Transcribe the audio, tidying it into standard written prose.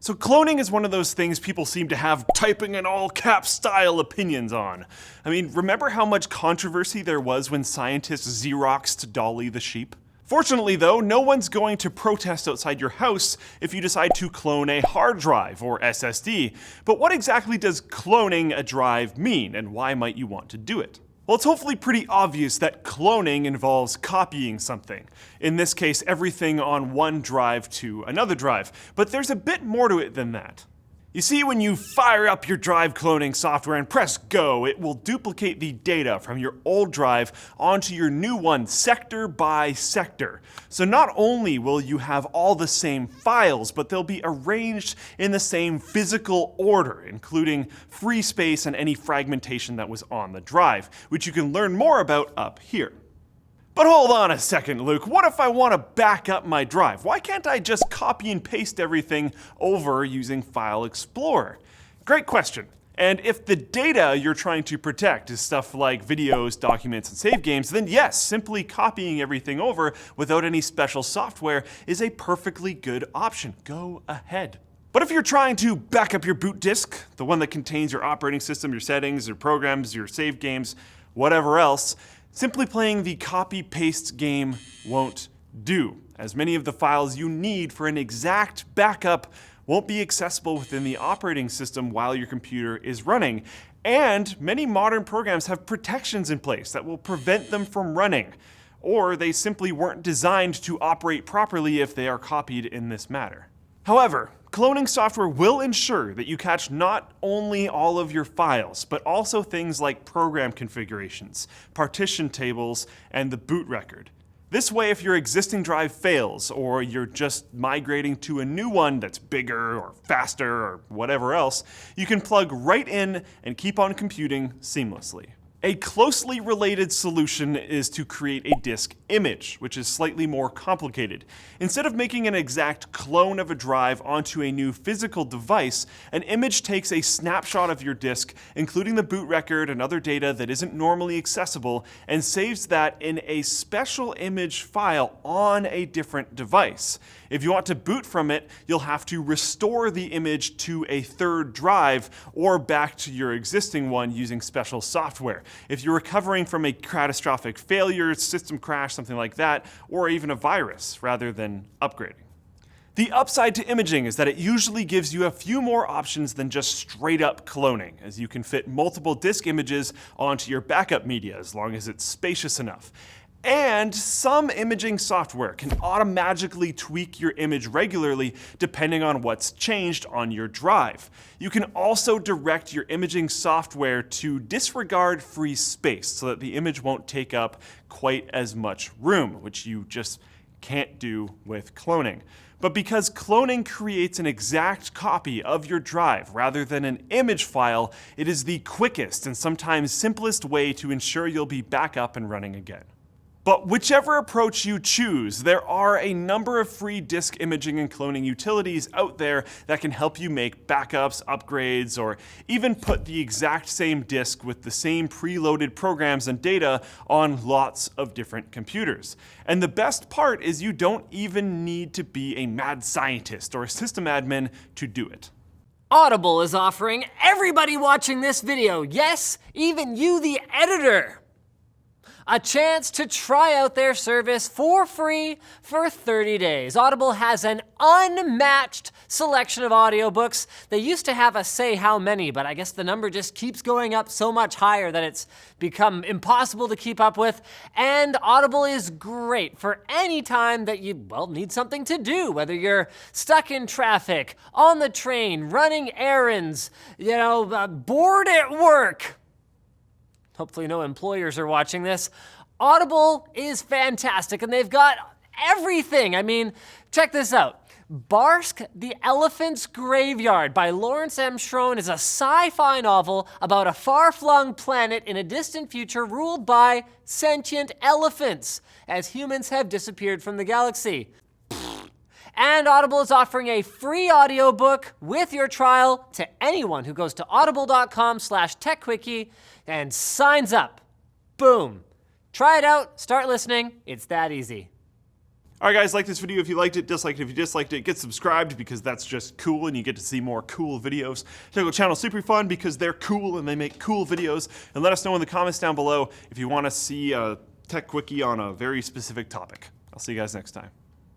So cloning is one of those things people seem to have typing in all caps style opinions on. I mean, remember how much controversy there was when scientists Xeroxed Dolly the sheep? Fortunately though, no one's going to protest outside your house if you decide to clone a hard drive or SSD. But what exactly does cloning a drive mean, and why might you want to do it? Well, it's hopefully pretty obvious that cloning involves copying something. In this case, everything on one drive to another drive. But there's a bit more to it than that. You see, when you fire up your drive cloning software and press go, it will duplicate the data from your old drive onto your new one sector by sector. So not only will you have all the same files, but they'll be arranged in the same physical order, including free space and any fragmentation that was on the drive, which you can learn more about up here. But hold on a second, Luke. What if I want to back up my drive? Why can't I just copy and paste everything over using File Explorer? Great question. And if the data you're trying to protect is stuff like videos, documents, and save games, then yes, simply copying everything over without any special software is a perfectly good option. Go ahead. But if you're trying to back up your boot disk, the one that contains your operating system, your settings, your programs, your save games, whatever else, simply playing the copy-paste game won't do, as many of the files you need for an exact backup won't be accessible within the operating system while your computer is running. And many modern programs have protections in place that will prevent them from running, or they simply weren't designed to operate properly if they are copied in this manner. However, cloning software will ensure that you catch not only all of your files, but also things like program configurations, partition tables, and the boot record. This way, if your existing drive fails, or you're just migrating to a new one that's bigger or faster or whatever else, you can plug right in and keep on computing seamlessly. A closely related solution is to create a disk image, which is slightly more complicated. Instead of making an exact clone of a drive onto a new physical device, an image takes a snapshot of your disk, including the boot record and other data that isn't normally accessible, and saves that in a special image file on a different device. If you want to boot from it, you'll have to restore the image to a third drive or back to your existing one using special software. If you're recovering from a catastrophic failure, system crash, something like that, or even a virus, rather than upgrading. The upside to imaging is that it usually gives you a few more options than just straight up cloning, as you can fit multiple disk images onto your backup media as long as it's spacious enough. And some imaging software can automatically tweak your image regularly depending on what's changed on your drive. You can also direct your imaging software to disregard free space so that the image won't take up quite as much room, which you just can't do with cloning. But because cloning creates an exact copy of your drive rather than an image file, it is the quickest and sometimes simplest way to ensure you'll be back up and running again. But whichever approach you choose, there are a number of free disk imaging and cloning utilities out there that can help you make backups, upgrades, or even put the exact same disk with the same preloaded programs and data on lots of different computers. And the best part is you don't even need to be a mad scientist or a system admin to do it. Audible is offering everybody watching this video, yes, even you, the editor, a chance to try out their service for free for 30 days. Audible has an unmatched selection of audiobooks. They used to have us say how many, but I guess the number just keeps going up so much higher that it's become impossible to keep up with. And Audible is great for any time that you, need something to do, whether you're stuck in traffic, on the train, running errands, bored at work. Hopefully no employers are watching this. Audible is fantastic, and they've got everything. I mean, check this out. Barsk, the Elephant's Graveyard by Lawrence M. Schroen is a sci-fi novel about a far-flung planet in a distant future ruled by sentient elephants, as humans have disappeared from the galaxy. And Audible is offering a free audiobook with your trial to anyone who goes to audible.com/techquickie and signs up. Boom. Try it out, start listening, it's that easy. Alright guys, like this video if you liked it, dislike it if you disliked it, get subscribed because that's just cool and you get to see more cool videos. Check out channel Super Fun because they're cool and they make cool videos, and let us know in the comments down below if you want to see a tech quickie on a very specific topic. I'll see you guys next time.